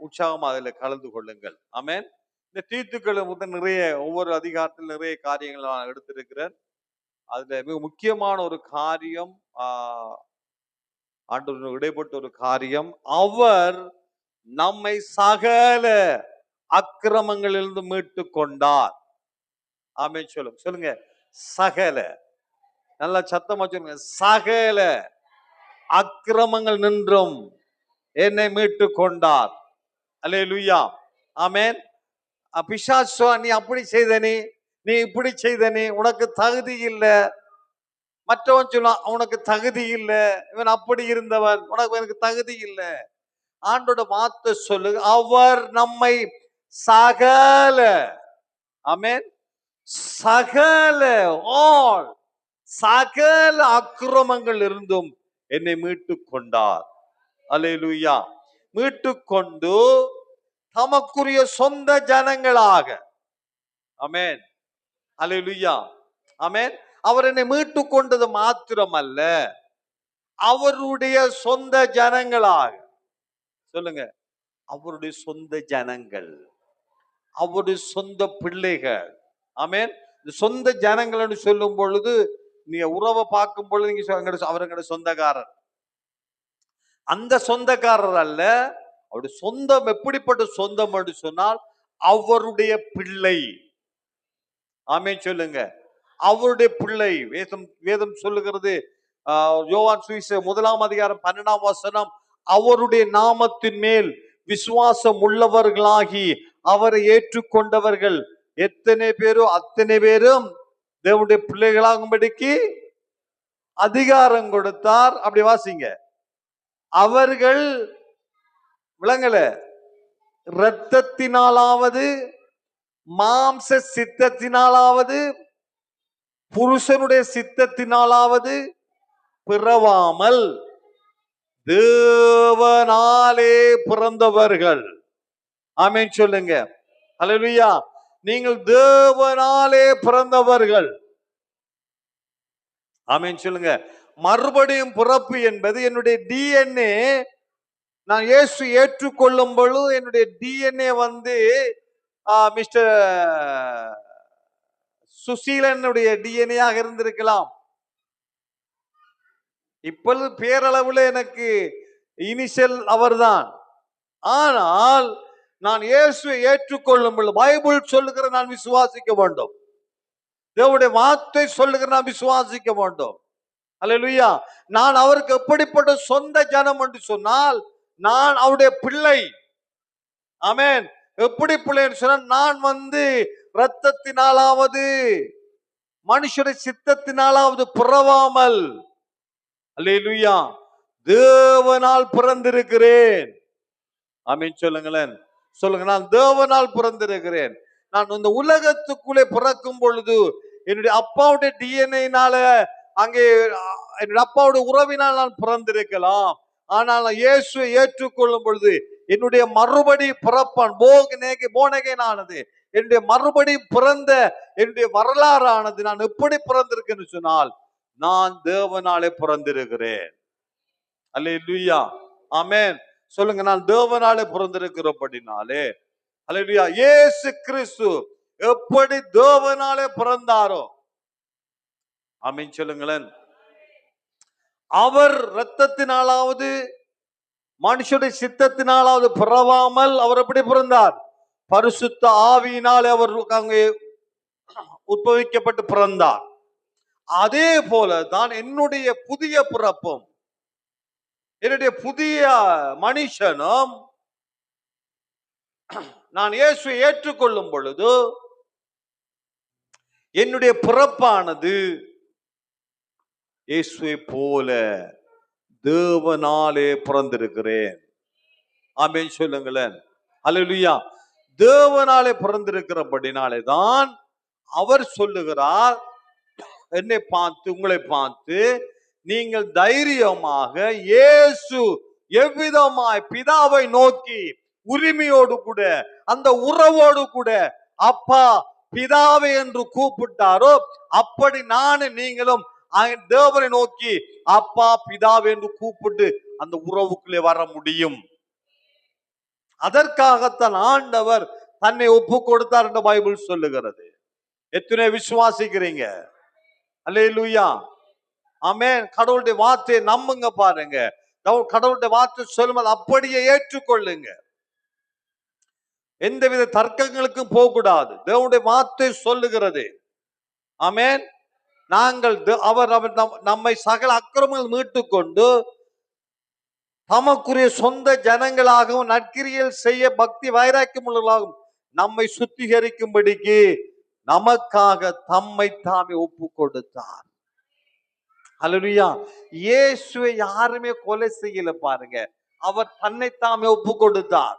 உற்சாகமா அதில் கலந்து கொள்ளுங்கள். ஆமென். இந்த தீத்துக்களை முதல் நிறைய ஒவ்வொரு அதிகாரத்தில் நிறைய காரியங்கள் நான் எடுத்திருக்கிறேன். அதுல மிக முக்கியமான ஒரு காரியம், ஆண்டவருக்கு இடைப்பட்ட ஒரு காரியம், அவர் நம்மை சகல அக்கிரமங்களிலிருந்து மீட்டு கொண்டார். ஆமென். சொல்லுங்க சகல, நல்ல சத்தமா சொல்லுங்க, சகல அக்கிரமங்கள் நின்றும் என்னை மீட்டு கொண்டார். அல்லேலூயா. ஆமென். பிசாசு நீ அப்படி செய்த, நீ இப்படி செய்த, உனக்கு தகுதி இல்லை. மற்றவன் சொல்லுவான் உனக்கு தகுதி இல்லை, இவன் அப்படி இருந்தவன், எனக்கு தகுதி இல்லை. ஆண்டோட வார்த்தை சொல்லு, அவர் நம்மை சகல, ஆமென், சகல ஆல் சகல அக்கிரமங்கள் இருந்தும் என்னை மீட்டு கொண்டார். அல்லேலூயா. மீட்டு கொண்டு தமக்குரிய சொந்த ஜனங்களாக, ஆமென், அல்லேலூயா, ஆமென், அவர் என்னை மீட்டு கொண்டது மாத்திரமல்ல, அவருடைய சொந்த ஜனங்களாக, சொல்லுங்க, அவருடைய சொந்த ஜனங்கள், அவருடைய சொந்த பிள்ளைகள். ஆமென். சொந்த ஜனங்கள் சொல்லும் பொழுது நீங்க உறவை பார்க்கும் பொழுது நீங்க அவருடைய சொந்தக்காரர், அந்த சொந்தக்காரர் அல்ல. அவருடைய சொந்தம் எப்படிப்பட்ட சொந்தம் என்று சொன்னால் அவருடைய பிள்ளை. ஆமென். சொல்லுங்க, அவருடைய பிள்ளை. வேதம் சொல்லுகிறது, யோவான் சுவிசேஷம் 1:12 அவருடைய நாமத்தின் மேல் விசுவாசம் உள்ளவர்களாகி அவரை ஏற்றுக்கொண்டவர்கள் எத்தனை பேரோ அத்தனை பேரும் தேவனுடைய பிள்ளைகளாகும்படிக்கு அதிகாரம் கொடுத்தார். அப்படி வாசிங்க. அவர்கள் விளங்கல, இரத்தத்தினாலாவது மாம்ச சித்தத்தினாலாவது புருஷனுடைய சித்தத்தினாலாவது பிறவாமல் தேவனாலே பிறந்தவர்கள். ஆமென். சொல்லுங்க அல்லேலூயா. நீங்கள் தேவனாலே பிறந்தவர்கள். ஆமென். சொல்லுங்க. மறுபடியும் பிறப்பு என்பது என்னுடைய டிஎன்ஏ. நான் இயேசு ஏற்றுக்கொள்ளும் பொழுது என்னுடைய டிஎன்ஏ மிஸ்டர் சுசீலனுடைய டிஎன்ஏயாக இருந்திருக்கலாம். இப்பொழுது பேரளவுல எனக்கு இனிஷியல் அவர்தான். ஆனால் நான் இயேசுவை ஏற்றுக்கொள்ளும் பொழுது பைபிள் சொல்லுகிற நான் விசுவாசிக்க வேண்டும், தேவனுடைய வார்த்தை சொல்லுகிற நான் விசுவாசிக்க வேண்டும். அல்லேலூயா. நான் அவருக்கு எப்படிப்பட்ட சொந்த ஜனம் என்று சொன்னால் நான் அவருடைய பிள்ளை. ஆமென். எப்படி பிள்ளைன்னு சொன்னால் நான் இரத்தத்தினாலாவது மனுஷருடைய சித்தத்தினாலாவது பிறவாமல், அல்லேலூயா, தேவனால் பிறந்திருக்கிறேன். ஆமென். சொல்லுங்களேன். சொல்லுங்க, நான் தேவனால் பிறந்திருக்கிறேன். நான் இந்த உலகத்துக்குள்ளே பிறக்கும் பொழுது என்னுடைய அப்பாவுடைய டிஎன்ஏனால, அங்கே என்னுடைய அப்பாவுடைய உறவினால் நான் பிறந்திருக்கலாம். ஆனால் நான் இயேசுவை ஏற்றுக்கொள்ளும் பொழுது என்னுடைய மறுபடி பிறப்பான் போனகேனானது, என்னுடைய மறுபடி பிறந்த என்னுடைய வரலாறு ஆனது. நான் எப்படி பிறந்திருக்கேன்னு சொன்னால் நான் தேவனாலே பிறந்திருக்கிறேன். அல்லேலூயா. ஆமென். சொல்லுங்க, நான் தேவனாலே பிறந்திருக்கிறபடினாலே, அல்லேலூயா, இயேசு கிறிஸ்து எப்படி தேவனாலே பிறந்தாரோ, ஆமென். சொல்லுங்களேன். அவர் இரத்தத்தினாலாவது மனுஷனுடைய சித்தத்தினாலாவது பிறவாமல் அவர் எப்படி பிறந்தார்? பரிசுத்த ஆவியினாலே அவர் அங்கே உட்பவிக்கப்பட்டு பிறந்தார். அதே போல தான் என்னுடைய புதிய பிறப்பும், என்னுடைய புதிய மனுஷனும், நான் இயேசுவை ஏற்றுக்கொள்ளும் பொழுது என்னுடைய பிறப்பானது இயேசுவை போல தேவனாலே பிறந்திருக்கிறேன். ஆமென். சொல்லுங்களேன். அல்லேலூயா. தேவனாலே பிறந்திருக்கிறபடினாலே தான் அவர் சொல்லுகிறார், என்னை பார்த்து, உங்களை பார்த்து, நீங்கள் தைரியமாக இயேசு எவ்விதமாய் பிதாவை நோக்கி உரிமையோடு கூட அந்த உறவோடு கூட அப்பா பிதாவை என்று கூப்பிட்டாரோ அப்படி நானும் நீங்களும் தேவனை நோக்கி அப்பா பிதாவே என்று கூப்பிட்டு அந்த உறவுக்குள்ளே வர முடியும். அதற்காகத்தான் ஆண்டவர் தன்னை ஒப்பு கொடுத்தார் என்று பைபிள் சொல்லுகிறது. எத்தனை விசுவாசிக்கிறீங்க? அல்லேலூயா, ஆமென். கடவுளுடைய வார்த்தையை நம்புங்க. பாருங்க, கடவுளுடைய வார்த்தை சொல்லும்போது அப்படியே ஏற்றுக்கொள்ளுங்க. எந்தவித தர்க்கங்களுக்கும் போக கூடாது. தேவனுடைய வார்த்தை சொல்லுகிறது. ஆமென். நாங்கள் அவர் நம்மை சகல அக்கிரமங்கள் மீட்டு கொண்டு தமக்குரிய சொந்த ஜனங்களாகவும் நற்கிரியல் செய்ய பக்தி வைராக்கியம் உள்ளவர்களாகவும் நம்மை சுத்திகரிக்கும்படிக்கு நமக்காக தம்மை தாமே ஒப்பு கொடுத்தார். அல்லேலூயா. இயேசுவை யாருமே கொலை செய்யல. பாருங்க, அவர் தன்னை தாமே ஒப்பு கொடுத்தார்.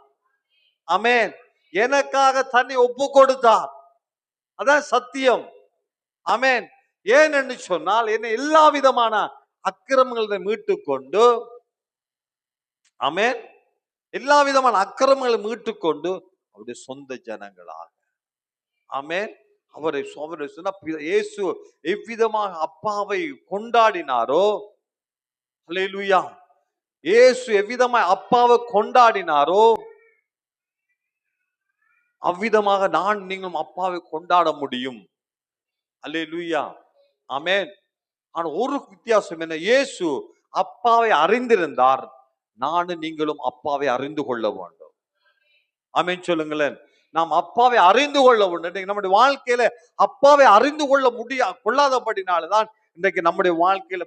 ஆமென். எனக்காக தன்னை ஒப்பு கொடுத்தார். அதான் சத்தியம். ஆமென். ஏன் என்று சொன்னால், என்ன எல்லா விதமான அக்கிரமங்களை மீட்டு கொண்டு, ஆமென், எல்லா விதமான அக்கிரமங்களை மீட்டு கொண்டு அவருடைய சொந்த ஜனங்களாக, ஆமென், அவரை இயேசு எவ்விதமாக அப்பாவை கொண்டாடினாரோ, அல்லேலூயா, இயேசு எவ்விதமாக அப்பாவை கொண்டாடினாரோ அவ்விதமாக நான் நீங்களும் அப்பாவை கொண்டாட முடியும். அல்லேலூயா, ஆமென். ஆனா ஒரு வித்தியாசம் என்ன? இயேசு அப்பாவை அறிந்திருந்தார். நானும் நீங்களும் அப்பாவை அறிந்து கொள்ள வேண்டும். ஆமென் சொல்லுங்களேன். நாம் அப்பாவை அறிந்து கொள்ள வேண்டும். நம்முடைய வாழ்க்கையில அப்பாவை அறிந்து கொள்ளாதபடினால்தான் இன்றைக்கு நம்முடைய வாழ்க்கையில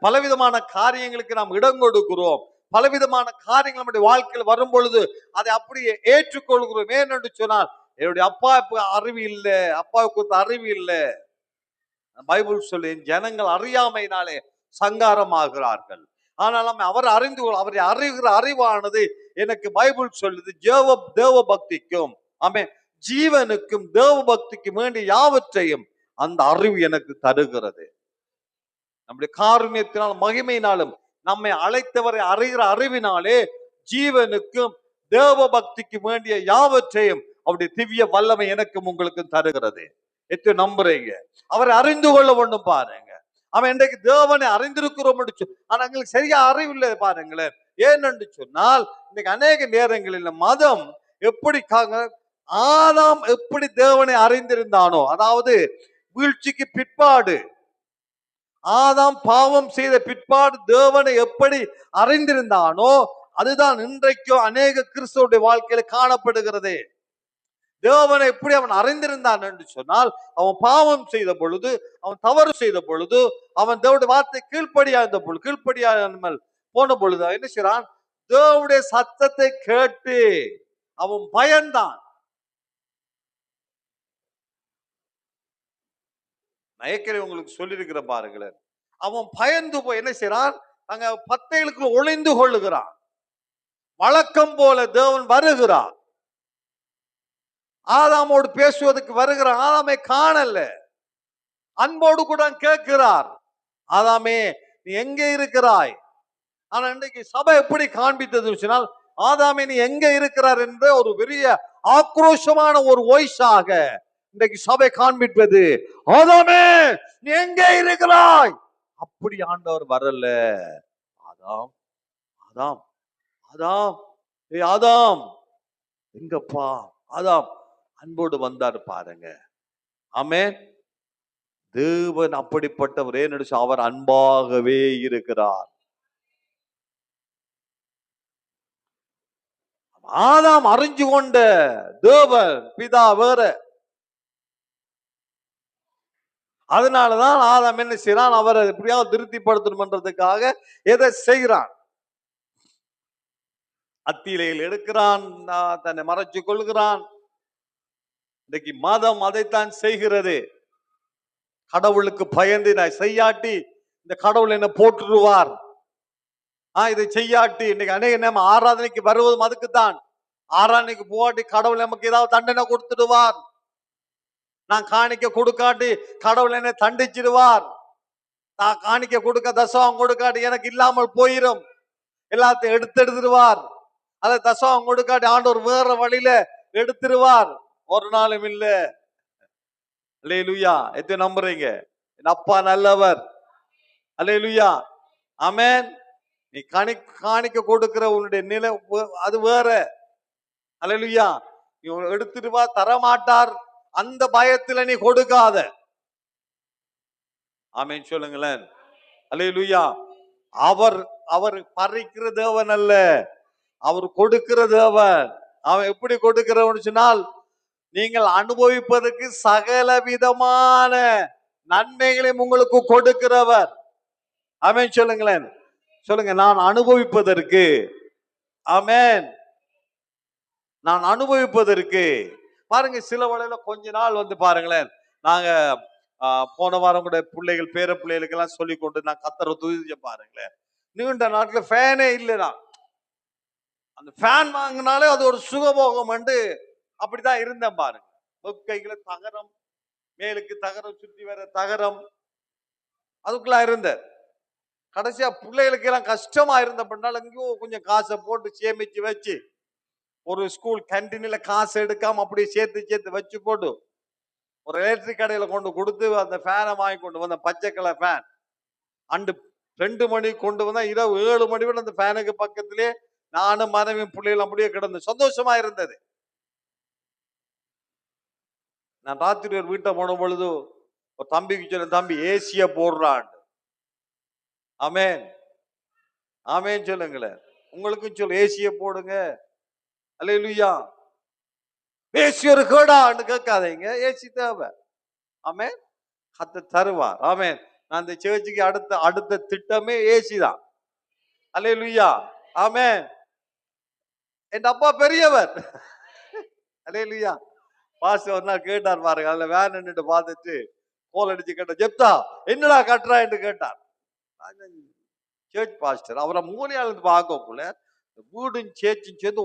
பலவிதமான காரியங்களுக்கு நாம் இடம் கொடுக்கிறோம். பலவிதமான காரியங்கள் நம்முடைய வாழ்க்கையில் வரும் பொழுது அதை அப்படியே ஏற்றுக்கொள்கிறோம். ஏனென்று சொன்னால், என்னுடைய அப்பாவுக்கு அறிவு இல்லை, அப்பாவுக்கு அறிவு இல்லை. பைபிள் சொல்லி ஜனங்கள் அறியாமையினாலே சங்காரமாகிறார்கள். ஆனால் நம்ம அவரை அறிகிற அறிவானது எனக்கு பைபிள் சொல்லுது தேவ பக்திக்கும், ஆமென், ஜீவனுக்கும் தேவ பக்திக்கும் வேண்டிய யாவற்றையும் அந்த அறிவு எனக்கு தருகிறது. நம்முடைய காருண்யத்தினாலும் மகிமையினாலும் நம்மை அழைத்தவரை அறிகிற அறிவினாலே ஜீவனுக்கும் தேவ பக்திக்கு வேண்டிய யாவற்றையும் அவருடைய திவ்ய வல்லமை எனக்கும் உங்களுக்கும் தருகிறது. எத்தனை நம்புறீங்க? அவரை அறிந்து கொள்ள வேண்டும். பாருங்க, அவன் இன்றைக்கு தேவனை அறிந்திருக்கிறோம். ஆனா எங்களுக்கு சரியா அறிவில்லை. பாருங்களேன், ஏனென்று சொன்னால் இன்னைக்கு அநேக நேரங்களில் மதம் எப்படி ஆதாம் எப்படி தேவனை அறிந்திருந்தானோ, அதாவது வீழ்ச்சிக்கு பிற்பாடு, ஆதாம் பாவம் செய்த பிற்பாடு தேவனை எப்படி அறிந்திருந்தானோ அதுதான் இன்றைக்கும் அநேக கிறிஸ்தவருடைய வாழ்க்கையில காணப்படுகிறது. தேவனை எப்படி அவன் அறிந்திருந்தான் என்று சொன்னால், அவன் பாவம் செய்த பொழுது, அவன் தவறு செய்த பொழுது, அவன் தேவனுடைய வார்த்தை கீழ்ப்படியாமல் போன பொழுது என்ன செய்றான்? தேவனுடைய சத்தத்தை கேட்டு அவன் பயந்தான். நான் உங்களுக்கு சொல்லியிருக்கிற பாருங்களேன், அவன் பயந்து போய் என்ன செய்யறான்? அங்க பத்தைகளுக்குள்ள ஒளிந்து கொள்ளுகிறான். வழக்கம் போல தேவன் வருகிறார், ஆதாமோடு பேசுவதற்கு வருகிறார். ஆதாமை காணல, அன்போடு கூட கேட்கிறார், ஆதாமே நீ எங்கே இருக்கிறாய்? ஆனா இன்றைக்கு சபை எப்படி காண்பித்தது சொன்னால், ஆதாமே நீ எங்க இருக்கிறார் என்ற ஒரு பெரிய ஆக்ரோஷமான ஒரு வாய்ஸாக இன்றைக்கு சபை காண்பிப்பது, ஆதாமே நீ எங்கே இருக்கிறாய்? அப்படி ஆண்டவர் வரல. ஆதாம் ஆதாம் ஆதாம் ஆதாம் எங்கப்பா? ஆதாம் அன்போடு வந்தார். பாருங்க, ஆமென். தேவன் அப்படிப்பட்டவர். ஏன்னு அவர் அன்பாகவே இருக்கிறார். ஆதாம் அறிஞ்சு கொண்ட தேவன் பிதா வேற. அதனாலதான் ஆதாம் என்ன செய்யறான்? அவரை எப்படியாவது திருப்திப்படுத்தணும்ன்றதுக்காக எதை செய்கிறான்? அத்தியிலையில் எடுக்கிறான், தன்னை மறைச்சு கொள்கிறான். இன்னைக்கு மதம் அதைத்தான் செய்கிறது. கடவுளுக்கு பயந்து நான் செய்யாட்டி இந்த கடவுள் என்ன போட்டுருவார், இதை செய்யாட்டி. இன்னைக்கு அநேக நம்ம ஆராதனைக்கு வருவதும் அதுக்குத்தான். ஆராதனைக்கு போகாட்டி கடவுள் நமக்கு ஏதாவது தண்டனை கொடுத்துடுவார். நான் காணிக்க கொடுக்காட்டி கடவுள் என்ன தண்டிச்சிடுவார். நான் காணிக்க கொடுக்க தசவம் கொடுக்காட்டி எனக்கு இல்லாமல் போயிடும், எல்லாத்தையும் எடுத்துடுவார். அதை தசவம் கொடுக்காட்டி ஆண்டவர் வேற வழியில எடுத்துருவார். ஒரு நாளும் இல்ல. அல்லேலூயா. எத்தனை நம்புறீங்க? என் அப்பா நல்லவர். அல்லேலூயா. ஆமென். நீ காணிக்க கொடுக்கிற உன்னுடைய நிலை அது வேற. அல்லேலூயா. நீ எடுத்துட்டு வா, தரமாட்டார் அந்த பயத்துல நீ கொடுக்காத. ஆமென் சொல்லுங்களேன். அல்லேலூயா. அவர் அவர் பறிக்கிற தேவன் அல்ல, அவர் கொடுக்கிற தேவன். அவன் எப்படி கொடுக்கிறவன்னு சொன்னால், நீங்கள் அனுபவிப்பதற்கு சகல விதமான நன்மைகளையும் உங்களுக்கு கொடுக்கிறவர். ஆமென் சொல்லுங்களேன். சொல்லுங்க, நான் அனுபவிப்பதற்கு. ஆமென். நான் அனுபவிப்பதற்கு. பாருங்க, சில வேளையில கொஞ்ச நாள் பாருங்களேன், நாங்க போன வாரம் கூட பிள்ளைகள் பேர பிள்ளைகளுக்கு எல்லாம் சொல்லி கொண்டு நான் கத்தரை துதிச்ச பாருங்களேன். நீண்ட நாட்டுல ஃபேனே இல்லைதான். அந்த ஃபேன் வாங்கினாலே அது ஒரு சுகபோகம் அப்படிதான் இருந்தேன் பாருங்க. கைகளை தகரம், மேலுக்கு தகரம், சுற்றி வர தகரம், அதுக்குள்ள இருந்த. கடைசியா பிள்ளைகளுக்கு எல்லாம் கஷ்டமா இருந்த பண்ணால் எங்கேயோ கொஞ்சம் காசை போட்டு சேமிச்சு வச்சு, ஒரு ஸ்கூல் கேன்டீன்ல காசு எடுக்காம அப்படியே சேர்த்து வச்சு போட்டு ஒரு எலக்ட்ரிக் கடையில கொண்டு கொடுத்து அந்த ஃபேனை வாங்கி கொண்டு வந்த, பச்சை கலர் ஃபேன். அண்டு 2 மணி கொண்டு வந்தா இரவு 7 மணி வரை அந்த ஃபேனுக்கு பக்கத்திலே நானும் மனைவி பிள்ளைகள் அப்படியே கிடந்து சந்தோஷமா இருந்தது. நான் ராத்திரி ஒரு வீட்டை போன பொழுது ஒரு தம்பிக்கு சொன்ன, தம்பி ஏசிய போடுறான். ஆமென். ஆமென் சொல்லுங்களேன். உங்களுக்கும் சொல்லு, ஏசிய போடுங்க. அல்லேலூயா. ஏசி ஒரு கேடான்னு கேட்காதீங்க, ஏசி தேவை. ஆமென். கத்த தருவார். ஆமென். நான் இந்த சேர்ச்சுக்கு அடுத்த திட்டமே ஏசி தான். அல்லேலூயா. ஆமென். என் அப்பா பெரியவர். அல்லேலூயா. பாஸ்டர் ஒரு நாள் கேட்டார் பாருங்க, அதுல வேன் நின்னுட்டு பார்த்துட்டு கோல் அடிச்சு கேட்டார், ஜெப்தா என்னடா கட்டுறா என்று கேட்டார். சேர்ச் பாஸ்டர் அவரை மூலையால பார்க்கக்குள்ள வீடும் சேர்ச்சும் சேர்ந்து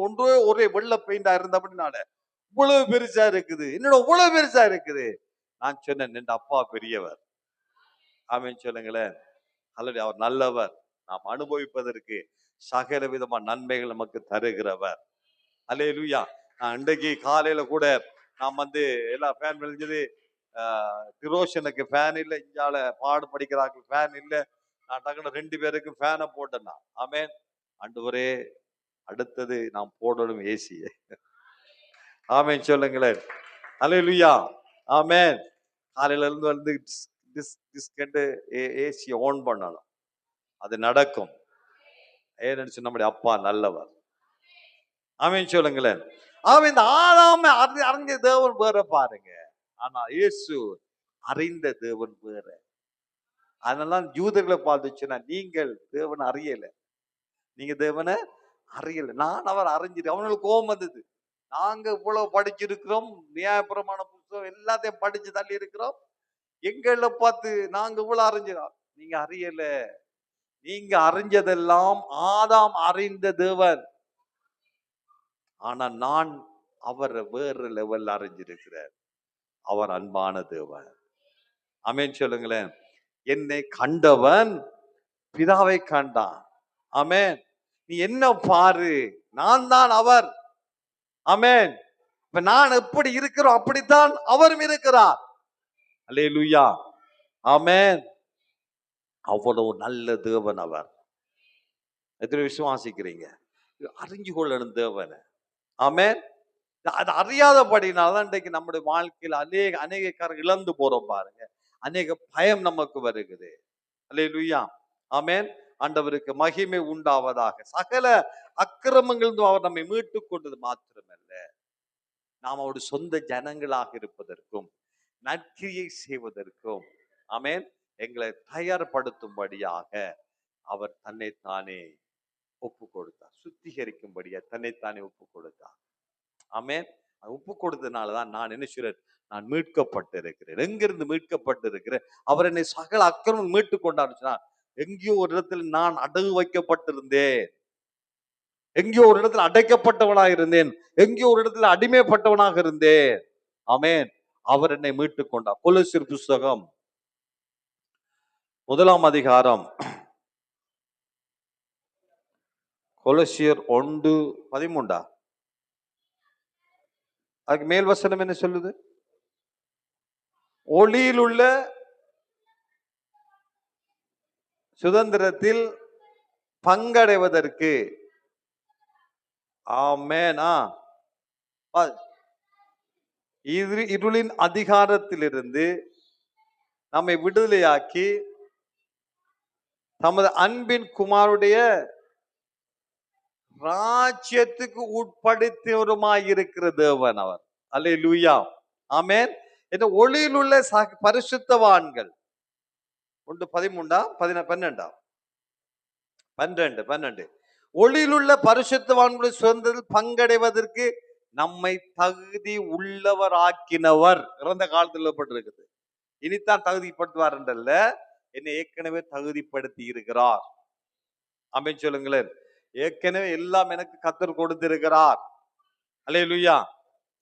ஒரே வெள்ள பெயிண்டா இருந்தபடினால இவ்வளவு பெருசா இருக்குது. என்னோட இவ்வளவு பெருசா இருக்குது. நான் சொன்னேன், என் அப்பா பெரியவர். ஆமென் சொல்லுங்களேன். அல்லது அவர் நல்லவர். நாம் அனுபவிப்பதற்கு சகல விதமான நன்மைகள் நமக்கு தருகிறவர். அல்லேலூயா. நான் இன்றைக்கு காலையில கூட நாம் எல்லா ஃபேன் விளைஞ்சது, டிரோஷனுக்கு ஃபேன் இல்லை, இஞ்சால பாடு படிக்கிறார்கள் ஃபேன் இல்லை. நான் டக்குனு 2 பேருக்கு ஃபேனை போட்டேன்னா. ஆமென். ஆண்டவரே, அடுத்தது நாம் போடணும் ஏசி. ஆமென் சொல்லுங்களேன். அல்லேலூயா. ஆமென். காலையில இருந்து ஏசியை ஆன் பண்ணணும். அது நடக்கும். ஏன்னு சொன்ன நம்முடைய அப்பா நல்லவர். ஆமென் சொல்லுங்களேன். அவன் இந்த ஆதாமை அறிஞ்ச தேவன் வேற பாருங்க, ஆனா இயேசு அறிந்த தேவன் வேற. அதனால யூதர்களை பார்த்துச்சுன்னா, நீங்கள் தேவனை அறியல, நீங்க தேவனை அறியல, நான் அவர் அறிஞ்சிரு. அவனுக்கு கோபம் வந்தது. நாங்க இவ்வளவு படிச்சிருக்கிறோம், நியாயப்பிரமாண புத்தகம் எல்லாத்தையும் படிச்சு தள்ளி இருக்கிறோம், எங்களை பார்த்து நாங்க இவ்வளவு அறிஞ்சிரோம், நீங்க அறியல. நீங்க அறிஞ்சதெல்லாம் ஆதாம் அறிந்த தேவன். ஆனா நான் அவரை வேறு லெவல் அறிஞ்சிருக்கிறார். அவர் அன்பான தேவன். ஆமென் சொல்லுங்களேன். என்னை கண்டவன் பிதாவை கண்டான். ஆமென். நீ என்ன பாரு, நான் தான் அவர். ஆமென். இப்ப நான் எப்படி இருக்கிறோம் அப்படித்தான் அவரும் இருக்கிறார். அல்லேலூயா. ஆமென். அவ்வளவு நல்ல தேவன் அவர். எத்தனை விசுவாசிக்கிறீங்க? அறிஞ்சு கொள்ளணும் தேவனை. ஆமென். அது அறியாதபடினால்தான் இன்றைக்கு நம்முடைய வாழ்க்கையில் அநேக இழந்து போறோம் பாருங்க. அநேக பயம் நமக்கு வருகிறது. அல்லேலூயா. ஆமென். ஆண்டவருக்கு மகிமை உண்டாவதாக. சகல அக்கிரமங்கள் அவர் நம்மை மீட்டு கொண்டது மாத்திரமல்ல, நாம் அவருடைய சொந்த ஜனங்களாக இருப்பதற்கும் நற்கிரியை செய்வதற்கும், ஆமென், எங்களை தயார்படுத்தும்படியாக அவர் தன்னைத்தானே ஒப்பு கொடுத்தார். சுத்திகரிக்கும்படியா தன்னைத்தானே ஒப்பு கொடுத்தார். ஆமென். ஒப்பு கொடுத்ததுனாலதான் நான் என்ன சொல்றேன், நான் மீட்கப்பட்டு இருக்கிறேன். எங்கிருந்து மீட்கப்பட்டு இருக்கிறேன்? அவர் என்னை சகல அக்கிரமம் மீட்டு கொண்டாருச்சுன்னா, எங்கேயோ ஒரு இடத்துல நான் அடகு வைக்கப்பட்டிருந்தேன், எங்கேயோ ஒரு இடத்துல அடைக்கப்பட்டவனாக இருந்தேன், எங்கேயோ ஒரு இடத்துல அடிமைப்பட்டவனாக இருந்தேன். ஆமென். அவர் என்னை மீட்டு கொண்டார். கொலோசியர் புஸ்தகம் 1 அதிகாரம், கொலோசியர் 1:13. அதுக்கு மேல் வசனம் என்ன சொல்லுது? ஒளியில் உள்ள சுதந்திரத்தில் பங்கடைவதற்கு. ஆமென். இருளின் அதிகாரத்திலிருந்து நம்மை விடுதலையாக்கி தமது அன்பின் குமாருடைய ராஜ்யத்துக்கு உட்படுத்தியவருமாய் இருக்கிற தேவன் அவர். அல்லேலூயா. ஆமென். இந்த ஒளியில் உள்ள பரிசுத்தவான்கள் 12 ஒளியில் உள்ள பரிசுத்தவான்களுடைய சுதந்திரத்தில் பங்கடைவதற்கு நம்மை தகுதி உள்ளவர் ஆக்கினவர். இறந்த காலத்தில் எழுதப்பட்டிருக்குது. இனித்தான் தகுதிப்படுத்துவார் என்றல்ல, என்னை ஏற்கனவே தகுதிப்படுத்தி இருக்கிறார். ஆமென் சொல்லுங்களேன். ஏற்கனவே எல்லாம் எனக்கு கர்த்தர் கொடுத்திருக்கிறார். அல்லேலூயா.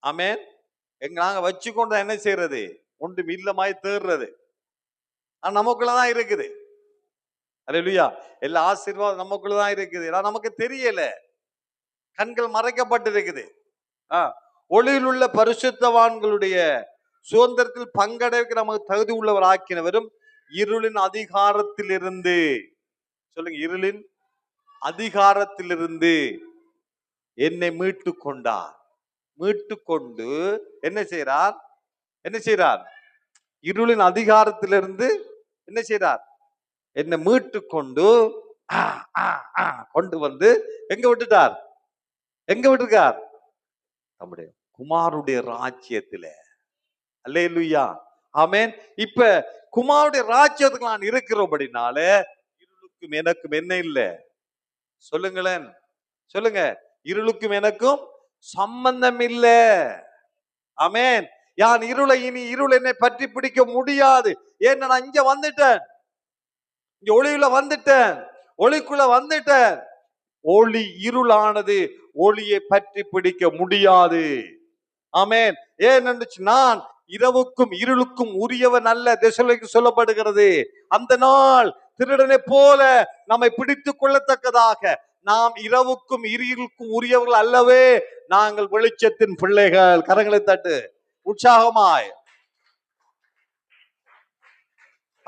ஆமென். நாங்க வச்சுக்கொண்டு என்ன செய்யறது? ஒன்றும் இல்லமாய் தேடுறது. ஆனா நமக்குள்ளதான் இருக்குது. அல்லேலூயா. எல்லா ஆசீர்வாதம் நமக்குள்ளதான் இருக்குது. நமக்கு தெரியல, கண்கள் மறைக்கப்பட்டிருக்குது. ஒளியில் உள்ள பரிசுத்தவான்களுடைய சுதந்திரத்தில் பங்கடைக்கு நமக்கு தகுதி உள்ளவர் ஆக்கினவரும் இருளின் அதிகாரத்திலிருந்து, சொல்லுங்க, இருளின் அதிகாரத்திலிருந்து என்னை மீட்டு கொண்டார். மீட்டு கொண்டு என்ன செய்யறார்? இருளின் அதிகாரத்திலிருந்து என்ன செய்யறார்? என்னை மீட்டு கொண்டு கொண்டு வந்து எங்க விட்டுட்டார்? நம்முடைய குமாருடைய ராஜ்யத்துல. அல்லேலூயா. ஆமென். இப்ப குமாருடைய ராஜ்யத்துக்கு நான் இருக்கிறபடினால இருளுக்கும் எனக்கும் என்ன இல்லை? சொல்லுங்களேன், சொல்லுங்க. இருளுக்கும் எனக்கும் சம்பந்தம் இல்லை. ஆமென். யான் இருள் என்னை பற்றி பிடிக்க முடியாது. ஏன் நான் இங்க வந்துட்டேன், இங்க ஒளியுள்ள வந்துட்டேன், ஒளிக்குள்ள வந்துட்டேன். ஒளி இருளானது ஒளியை பற்றி பிடிக்க முடியாது. ஆமென். ஏன் நான் இரவுக்கும் இருளுக்கும் உரியவன் அல்ல. தெசலோனிக்கேயருக்கு சொல்லப்படுகிறது. அந்த நாள் திருடனை போல நம்மை பிடித்துக் கொள்ளத்தக்கதாக நாம் இரவுக்கும் இருளுக்கும் உரியவர்கள் அல்லவே, நாங்கள் வெளிச்சத்தின் பிள்ளைகள். கரங்களை தட்டு உற்சாகமாய்.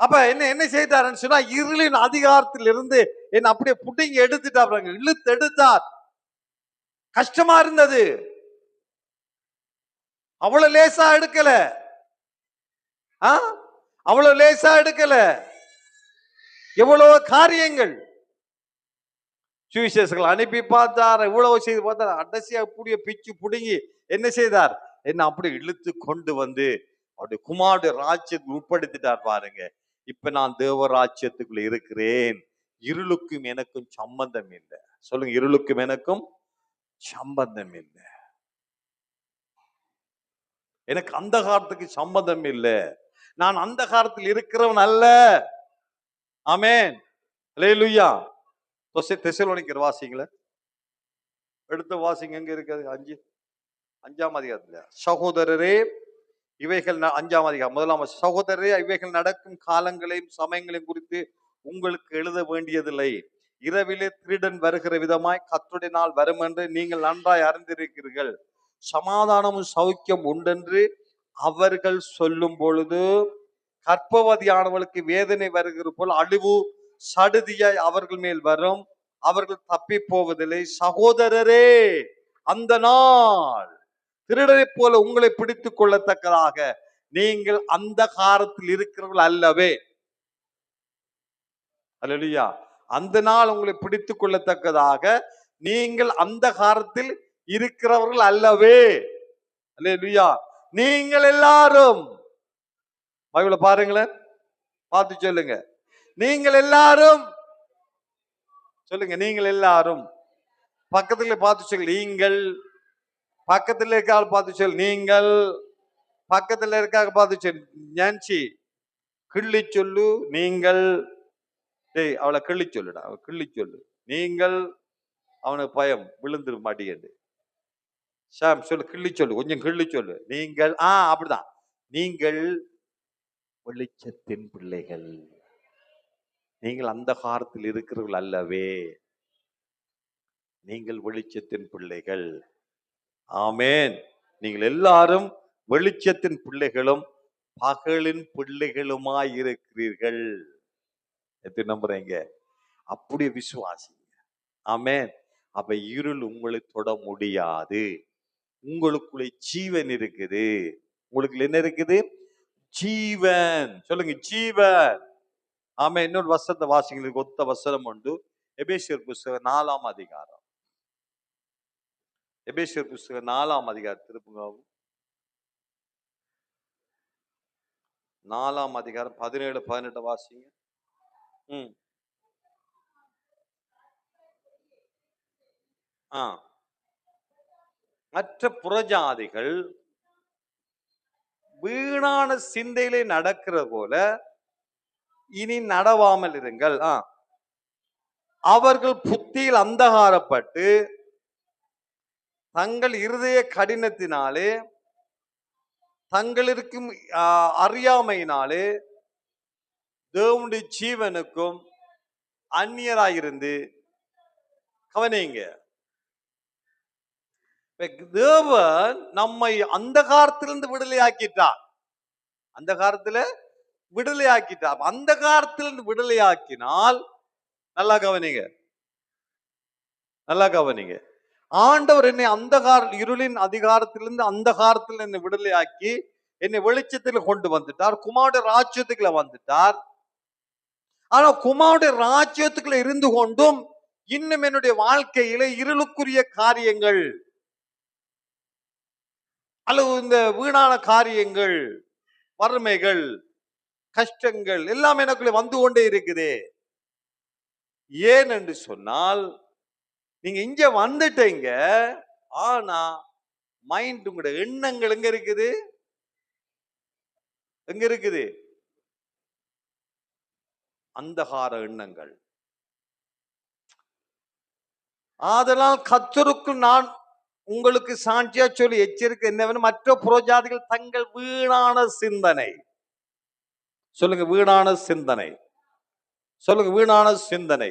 அப்ப என்ன செய்தார் சொன்னா, இருளின் அதிகாரத்தில் இருந்து என்ன அப்படியே புடிங்கி எடுத்துட்டார், இழுத்து எடுத்தார். கஷ்டமா இருந்தது, அவ்வளவு லேசா எடுக்கல. அவ்வளவு லேசா எடுக்கல. எவ்வளவு காரியங்கள் சுவிசேஷங்கள் அனுப்பி பார்த்தார், இவ்வளவு செய்து பார்த்தார். அடசியா புடிய பிச்சு புடுங்கி என்ன செய்தார்? என்ன அப்படி இழுத்து கொண்டு வந்து அவருடைய குமாருடைய ராஜ்யத்துக்கு உட்படுத்திட்டார். பாருங்க, இப்ப நான் தேவ ராஜ்யத்துக்குள்ள இருக்கிறேன். இருளுக்கும் எனக்கும் சம்பந்தம் இல்லை. சொல்லுங்க, இருளுக்கும் எனக்கும் சம்பந்தம் இல்லை. எனக்கு அந்த காலத்துக்கு சம்பந்தம் இல்லை. நான் அந்த காலத்தில் இருக்கிறவன் அல்ல. ஆமென். அல்லேலூயா. தெசலோனிக்கேயர் வாசிங்கள எடுத்து வாசிங்க. எங்க இருக்குது? 5ஆம் அதிகாரத்துல. சகோதரரே, இவைகள் 5ஆம் அதிகாரம் 1 சகோதரரே, இவைகள் நடக்கும் காலங்களையும் சமயங்களையும் குறித்து உங்களுக்கு எழுத வேண்டியதில்லை. இரவிலே திருடன் வருகிற விதமாய் கர்த்தருடைய நாள் வரும் என்று நீங்கள் நன்றாய் அறிந்திருக்கிறீர்கள். சமாதானமும் சௌக்கியம் உண்டென்று அவர்கள் சொல்லும் பொழுது கர்ப்பவதியானவளுக்கு வேதனை வருகிற போல் அழிவு சடுதியாய் அவர்கள் மேல் வரும். அவர்கள் தப்பி போவதில்லை. சகோதரரே, அந்த நாள் திருடனை போல உங்களை பிடித்துக் கொள்ளத்தக்கதாக நீங்கள் அந்த காலத்தில் இருக்கிறவர்கள் அல்லவே. அல்லேலூயா. அந்த நாள் உங்களை பிடித்துக் கொள்ளத்தக்கதாக நீங்கள் அந்த காலத்தில் இருக்கிறவர்கள் அல்லவே. அல்லேலூயா. நீங்கள் எல்லாரும், பைபிளை பாருங்களேன், பார்த்து சொல்லுங்க. நீங்கள் எல்லாரும், சொல்லுங்க, நீங்கள் எல்லாரும். பக்கத்துல பார்த்து சொல்லு, நீங்கள். பக்கத்துல இருக்காள் பார்த்து சொல்லு, நீங்கள். பக்கத்துல இருக்காக பார்த்து சொல்லு, ஞான்சி கிள்ளி சொல்லு, நீங்கள். டேய், அவளை கிள்ளி சொல்லுடா, அவ கிள்ளி சொல்லு. நீங்கள். அவனுக்கு பயம் விழுந்துரு மாட்டேங்குது. சாம் சொல்லு, கிள்ளி சொல்லு, கொஞ்சம் கிள்ளி சொல்லு. நீங்கள். அப்படிதான். நீங்கள் வெளிச்சத்தின் பிள்ளைகள். நீங்கள் அந்த காலத்தில் இருக்கிறவர்கள் அல்லவே. நீங்கள் வெளிச்சத்தின் பிள்ளைகள். ஆமென். நீங்கள் எல்லாரும் வெளிச்சத்தின் பிள்ளைகளும் பகலின் பிள்ளைகளுமாய் இருக்கிறீர்கள். எத்தனை நம்புறீங்க? அப்படி விசுவாசிங்க. ஆமென். அப்ப இருள் உங்களை தொட முடியாது. உங்களுக்குள்ளே ஜீவன் இருக்குது. உங்களுக்கு என்ன இருக்குது? ஜீவன். சொல்லுங்க, ஜீவன். ஆமா. இன்னொரு வசனத்தை வாசிங்களுக்கு ஒத்த வசனம் உண்டு. எபேசியர் புஸ்தகம் 4ஆம் அதிகாரம். எபேசியர் புஸ்தகம் 4ஆம் அதிகாரம் திருப்புங்க. 4ஆம் அதிகாரம் 17, 18 வாசிங்க. மற்ற புறஜாதிகள் வீணான சிந்தையிலே நடக்கிற போல இனி நடவாமல் இருங்கள். அவர்கள் புத்தியில் அந்தகாரப்பட்டு தங்கள் இருதய கடினத்தினாலே தங்களிருக்கும் அறியாமையினாலே தேவனுடைய ஜீவனுக்கும் அந்நியராயிருந்து. கவனிங்க, தேவன் நம்மை அந்த காலத்திலிருந்து விடுதலையாக்கிட்டார். அந்த காலத்துல விடுதலையாக்கிட்டார். அந்த காலத்திலிருந்து விடுதலையாக்கினால், நல்லா கவனிங்க, நல்லா கவனிங்க, ஆண்டவர் என்னை இருளின் அதிகாரத்திலிருந்து அந்த காலத்தில் என்னை விடுதலையாக்கி என்னை வெளிச்சத்தில் கொண்டு வந்துட்டார். குமாரனுடைய ராஜ்யத்துக்குள்ள வந்துட்டார். ஆனா குமாரனுடைய ராஜ்யத்துக்குள்ள இருந்து கொண்டும் இன்னும் என்னுடைய வாழ்க்கையில இருளுக்குரிய காரியங்கள் அல்லது இந்த வீணான காரியங்கள், வறுமைகள், கஷ்டங்கள் எல்லாம் எனக்குள்ள வந்து கொண்டே இருக்குது. ஏன் என்று சொன்னால், நீங்க இங்க வந்துட்டீங்க, ஆனா மைண்ட், உங்களுடைய எண்ணங்கள் எங்க இருக்குது? எங்க இருக்குது? அந்தகார எண்ணங்கள். ஆதலால் கர்த்தருக்குள் நான் உங்களுக்கு சாட்சியா சொல்லி எச்சரிக்கை என்னவென்று, மற்ற புறஜாதிகள் தங்கள் வீணான சிந்தனை, சொல்லுங்க வீணான சிந்தனை, சொல்லுங்க வீணான சிந்தனை.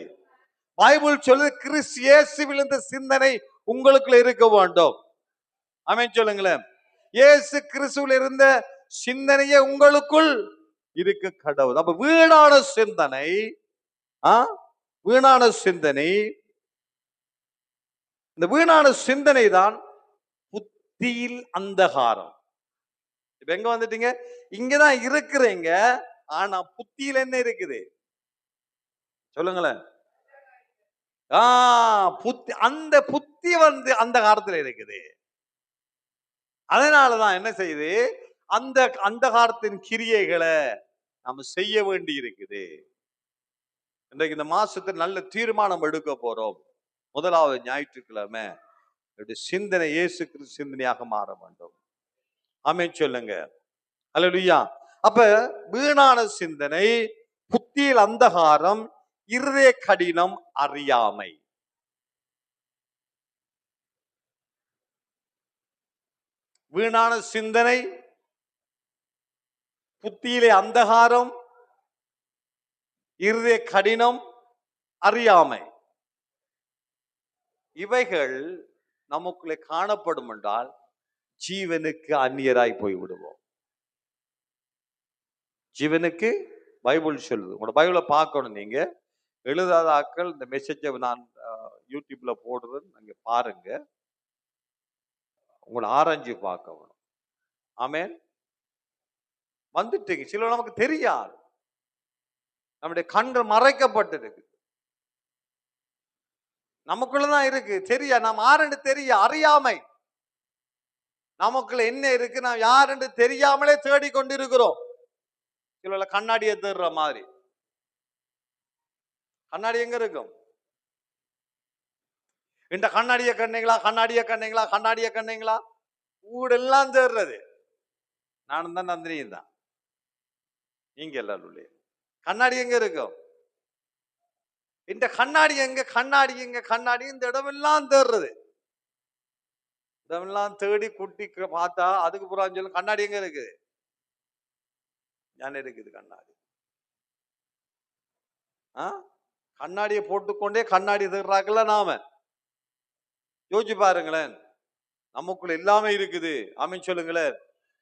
பைபிள் சொல்லு கிறிஸ்து இயேசுவில் இந்த சிந்தனை உங்களுக்குள்ள இருக்க வேண்டும். ஆமென் சொல்லுங்களேன். இயேசு கிறிஸ்துவில் இருந்த சிந்தனையே உங்களுக்குள் இருக்க கடவுள். அப்ப வீணான சிந்தனை, வீணான சிந்தனை, இந்த வீணான சிந்தனை தான் புத்தியில் அந்தகாரம். இப்ப எங்க வந்துட்டீங்க? இங்கதான் இருக்கிறீங்க, ஆனா புத்தியில் என்ன இருக்குது? சொல்லுங்களேன். அந்த புத்தி வந்து அந்த காலத்துல இருக்குது. அதனாலதான் என்ன செய்யுது? அந்த அந்த காலத்தின் கிரியைகளை நம்ம செய்ய வேண்டி இருக்குது. இன்றைக்கு இந்த மாசத்துல நல்ல தீர்மானம் எடுக்க போறோம். முதலாவது ஞாயிற்றுக்கிழமை சிந்தனை இயேசு கிறிஸ்து சிந்தனையாக மாற வேண்டும். ஆமென் சொல்லுங்க. அல்லேலூயா. அப்ப வீணான சிந்தனை, புத்தியில் அந்தகாரம், இருதய கடினம், அறியாமை. வீணான சிந்தனை, புத்தியிலே அந்தகாரம், இருதய கடினம், அறியாமை, இவைகள் நமக்குள்ளே காணப்படும் என்றால் ஜீவனுக்கு அந்நியராய் போய் விடுவோம். ஜீவனுக்கு பைபிள் சொல்லுது. உங்களோட பைபிளை பார்க்கணும். நீங்க எழுதாத ஆட்கள் இந்த மெசேஜை நான் யூடியூப்ல போடுறது நீங்க பாருங்க, உங்களை ஆராய்ச்சி பார்க்கணும். ஆமென். வந்துட்டீங்க. சில நமக்கு தெரியாது, நம்முடைய கண்கள் மறைக்கப்பட்டிருக்கு, நமக்குள்ளதான் இருக்கு. தெரியா நாம் யாருன்னு தெரிய அறியாமை. நமக்குள்ள என்ன இருக்கு, நாம் யாருன்னு தெரியாமலே தேடிக்கொண்டிருக்கிறோம். சில கண்ணாடியை தேடுற மாதிரி. கண்ணாடி எங்க இருக்கும்? இந்த கண்ணாடியை கண்ணீங்களா, கண்ணாடியை கண்ணீங்களா, கண்ணாடியை கண்ணீங்களா, ஊடெல்லாம் தேடுறது. நானும் தான், நந்தினியும் தான். நீங்க எல்லாரும் கண்ணாடி எங்க இருக்கும்? இந்த கண்ணாடி எங்க, கண்ணாடி எங்க, கண்ணாடி இந்த இடமெல்லாம் தேடுறது. இடமெல்லாம் தேடி குட்டி பார்த்தா அதுக்கு புறம் சொல்லும் கண்ணாடி எங்க இருக்குது? ஞான இருக்குது கண்ணாடி. கண்ணாடியை போட்டுக்கொண்டே கண்ணாடி தேடுறாங்கல்ல. நாம யோசிச்சு பாருங்களேன். நமக்குள்ள எல்லாமே இருக்குது. ஆமென் சொல்லுங்களேன்.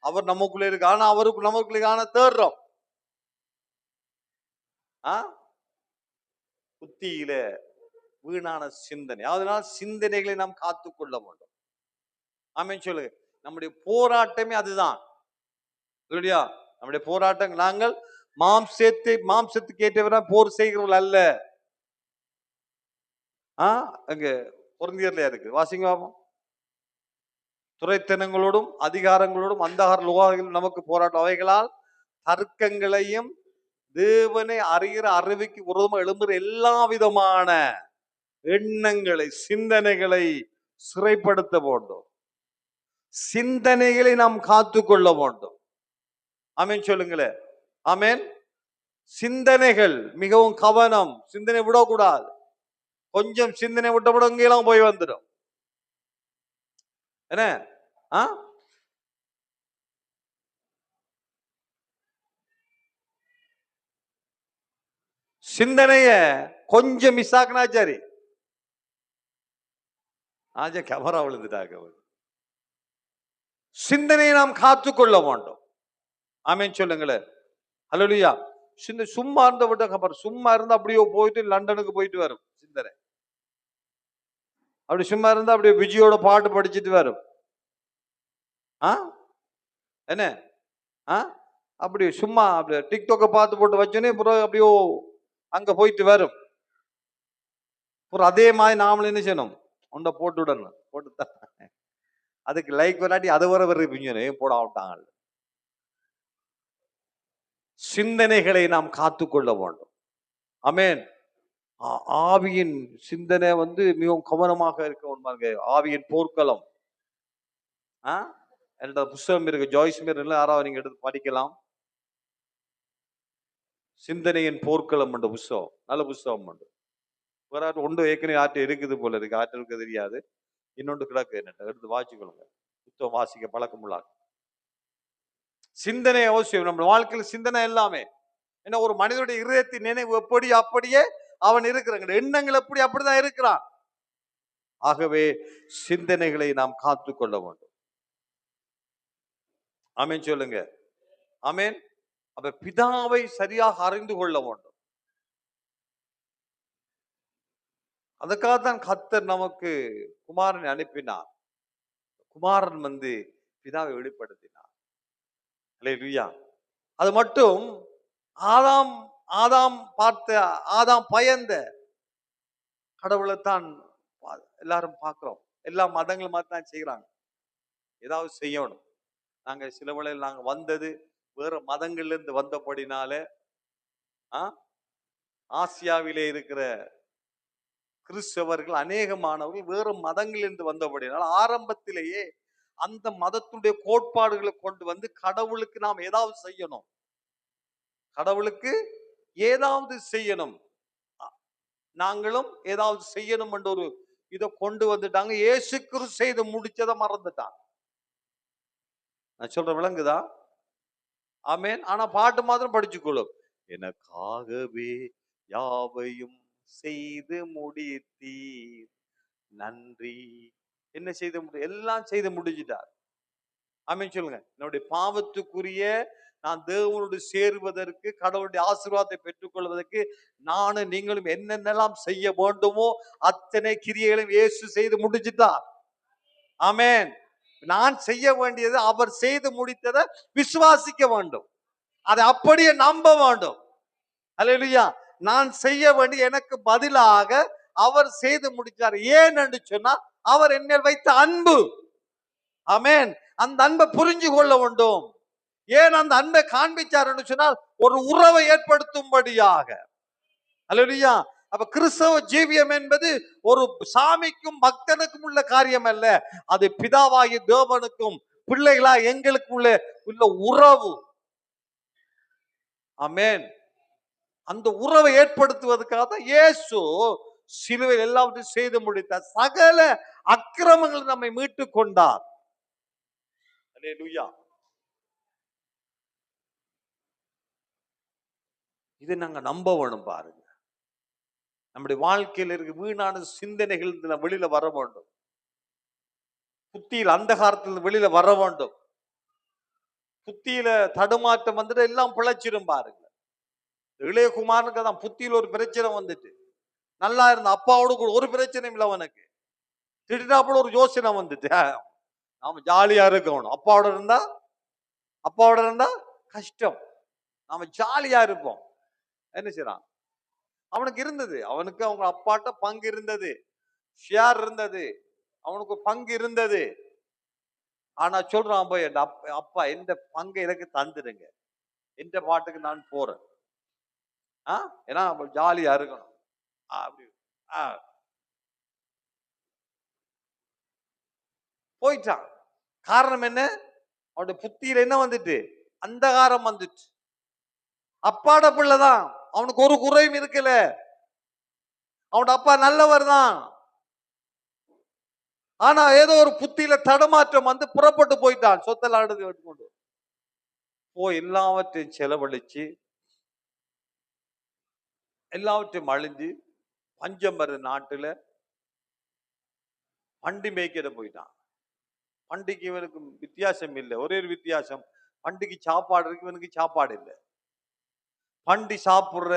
அவர் நமக்குள்ள இருக்கு. ஆனா அவருக்கு நமக்குள்ள காண தேடுறோம். புத்தியில வீணான சிந்தனை, அதனால் சிந்தனைகளை நாம் காத்துக்கொள்ள வேண்டும். ஆமென் சொல்லுங்க. நம்முடைய போராட்டமே அதுதான். இல்லையா? நம்முடைய போராட்டம், நாங்கள் மாம்சத்துக்கு ஏற்றவராக போர் செய்கிறவர்கள் அல்ல. அங்க பொருந்தியர்ல இருக்கு, வாசிங்க பாப்போம். துரைத்தனங்களோடும் அதிகாரங்களோடும் அந்தகார லோகாதிகளும் நமக்கு போராட்டம், அவைகளால் தர்க்கங்களையும் தேவனை அறிகிற அறிவுக்கு விரோதமாக எழும்புகிற எல்லா விதமான எண்ணங்களை, சிந்தனைகளை சிறைப்படுத்த வேண்டும். சிந்தனைகளை நாம் காத்துக்கொள்ள வேண்டும். ஆமென் சொல்லுங்களேன். ஆமென். சிந்தனைகள் மிகவும் கவனம். சிந்தனை விடக்கூடாது. கொஞ்சம் சிந்தனை விட்டப்பட இங்கெல்லாம் போய் வந்துடும். என்ன சிந்தனைய கொஞ்சம் மிஸ் ஆக்கினா சரி. கேமரா விழுந்துட்டாங்க. சிந்தனையை நாம் காத்துக்கொள்ள வேண்டும். ஆமென் சொல்லுங்களேன். ஹல்லேலூயா. சும்மா இருந்த விட்ட சும்மா இருந்தா அப்படியே போயிட்டு லண்டனுக்கு போயிட்டு வரும் சிந்தனை. அப்படி சும்மா இருந்தா அப்படியே விஜயோட பாட்டு படிச்சுட்டு வரும். என்ன அப்படி சும்மா அப்படி டிக்டாக்க பார்த்து போட்டு வச்சோன்னே அப்படியோ அங்க போயிட்டு வரும். அதே மாதிரி நாமளும் என்ன செய்யணும், உண்டை போட்டு விடணும். போட்டு அதுக்கு லைக் வராட்டி அது வர போட விட்டாங்க. சிந்தனைகளை நாம் காத்துக்கொள்ள வேண்டும். ஆமென். ஆவியின் சிந்தனை மிகவும் கவனமாக இருக்க. ஆவியின் போர்க்களம் என்னோட புஸ்தகம் இருக்கு, ஜாய்ஸ் மீர் யாராவது நீங்க எடுத்து படிக்கலாம். சிந்தனையின் போர்க்களம் என்ற புஸ்தகம், நல்ல புஸ்தகம் உண்டு. வேற ஒன்று ஏற்கனவே ஆற்று இருக்குது போல இருக்கு, ஆற்று இருக்க தெரியாது. இன்னொன்று கிடக்கு, என்ன எடுத்து வாசிக்கொள்ளுங்க. புத்தகம் வாசிக்க பழக்கம் உள்ளாங்க. சிந்தனை அவசியம் நம்ம வாழ்க்கையில். சிந்தனை எல்லாமே என்ன, ஒரு மனிதனுடைய இருதயத்தின் நினைவு எப்படி அப்படியே அவன் இருக்கிறாங்க, எண்ணங்கள் எப்படி அப்படிதான் இருக்கிறான். ஆகவே சிந்தனைகளை நாம் காத்துக்கொள்ள வேண்டும். ஆமென் சொல்லுங்க. ஆமென். அப்ப பிதாவை சரியாக அறிந்து கொள்ள வேண்டும். அதுக்காகத்தான் கர்த்தர் நமக்கு குமாரனை அனுப்பினார். குமாரன் பிதாவை வெளிப்படுத்தினார். அல்லேலூயா. அது மட்டும் ஆதாம் பயந்த கடவுளைத்தான் எல்லாரும் பார்க்கிறோம். எல்லா மதங்களும் தான் செய்யறாங்க. ஏதாவது செய்யணும். நாங்க சில வேளையில் நாங்க வந்தது வேற மதங்கள்ல இருந்து வந்தபடினால ஆசியாவிலே இருக்கிற கிறிஸ்தவர்கள் அநேகமானவர்கள் வேறு மதங்களிலிருந்து வந்தபடினால ஆரம்பத்திலேயே அந்த மதத்துடைய கோட்பாடுகளை கொண்டு கடவுளுக்கு நாம் ஏதாவது செய்யணும், கடவுளுக்கு ஏதாவது செய்யணும், நாங்களும் ஏதாவது செய்யணும் என்ற ஒரு இதை கொண்டு வந்துட்டாங்க. இயேசு கிறிஸ்து செய்து முடிச்சதை மறந்துட்டாங்க. நான் சொல்ற விளங்குதா? ஆமென். ஆனா பாட்டு மாத்திரம் படிச்சுக்கொள்ளும். எனக்காகவே யாவையும் செய்து முடித்தீர், நன்றி. என்ன செய்து எல்லாம் செய்து முடிச்சிட்டார். ஆமென் சொல்லுங்க. என்னுடைய பாவத்துக்குரிய நான் தேவனோடு சேருவதற்கு, கடவுளுடைய ஆசீர்வாதத்தை பெற்றுக் கொள்வதற்கு நானும் நீங்களும் என்னென்னலாம் செய்ய வேண்டுமோ அத்தனை கிரியைகளையும் இயேசு செய்து முடிச்சிட்டார். ஆமென். நான் செய்ய வேண்டியது அவர் செய்து முடித்ததை விசுவாசிக்க வேண்டும், அதை அப்படியே நம்ப வேண்டும். அல்லேலூயா. நான் செய்ய வேண்டிய எனக்கு பதிலாக அவர் செய்து முடிச்சார். ஏன் என்று சொன்னா அவர் என்னில் வைத்த அன்பு. ஆமென். அந்த அன்பை புரிஞ்சு கொள்ள வேண்டும். ஏன் அந்த அன்பை காண்பிச்சார் என்று சொன்னால் ஒரு உறவை ஏற்படுத்தும்படியாக. அல்லேலூயா. அப்ப கிறிஸ்தவ ஜீவியம் என்பது ஒரு சாமிக்கும் பக்தனுக்கும் உள்ள காரியம் அல்ல, அது பிதாவாகிய தேவனுக்கும் பிள்ளைகளா எங்களுக்கு உள்ள உறவு. ஆமென். அந்த உறவை ஏற்படுத்துவதற்காக தான் இயேசு சிலுவையில் எல்லாவற்றையும் செய்து முடித்தார். சகல அக்கிரமங்களை நம்மை மீட்டு கொண்டார். அல்லேலூயா. இதை நாங்க நம்ப வேணும். பாருங்க, நம்முடைய வாழ்க்கையில் இருக்க வீணான சிந்தனைகள் வெளியில வர வேண்டும். புத்தியில் அந்தகாரத்தில் வெளியில வர வேண்டும். புத்தியில தடுமாற்றம் வந்துட்டு எல்லாம் பிழைச்சிடும் பாருங்க. இளையகுமாரனுக்கு தான் புத்தியில் ஒரு பிரச்சனை வந்துட்டு, நல்லா இருந்த அப்பாவோட கூட ஒரு பிரச்சனையும் இல்லை அவனுக்கு. திடீர்னாப்புல ஒரு யோசனை வந்துட்டு, நாம ஜாலியா இருக்கணும். அப்பாவோட இருந்தா கஷ்டம், நாம ஜாலியா இருப்போம். என்ன செய்யறான்? அவனுக்கு இருந்தது, அவனுக்கு அவங்க அப்பாட்ட பங்கு இருந்தது, ஷேர் இருந்தது, அவனுக்கு பங்கு இருந்தது. ஆனா சொல்றான், போய் அப்பா எந்த பங்கை எனக்கு தந்துடுங்க, எந்த பாட்டுக்கு நான் போறேன், ஏன்னா ஜாலியா இருக்கணும் அப்படி. போயிட்டான். காரணம் என்ன? அவனுடைய புத்தியில என்ன வந்துட்டு? அந்தகாரம் வந்துட்டு. அப்பாட பிள்ளைதான், அவனுக்கு ஒரு குறையும் இருக்கல, அவனோட அப்பா நல்லவர் தான். ஆனா ஏதோ ஒரு புத்தியில தடமாற்றம் வந்து புறப்பட்டு போயிட்டான். சொத்தெல்லாம் எடுத்து எடுத்துக்கொண்டு போய் எல்லாவற்றையும் செலவழிச்சு எல்லாவற்றையும் அழிஞ்சு பஞ்சம் வர நாட்டுல பண்டி மேய்க்கிற போயிட்டான். பண்டிக்கு இவனுக்கு வித்தியாசம் இல்லை, ஒரே ஒரு வித்தியாசம், பண்டிக்கு சாப்பாடு இருக்கு, இவனுக்கு சாப்பாடு இல்லை. பண்டி சாப்பிடுற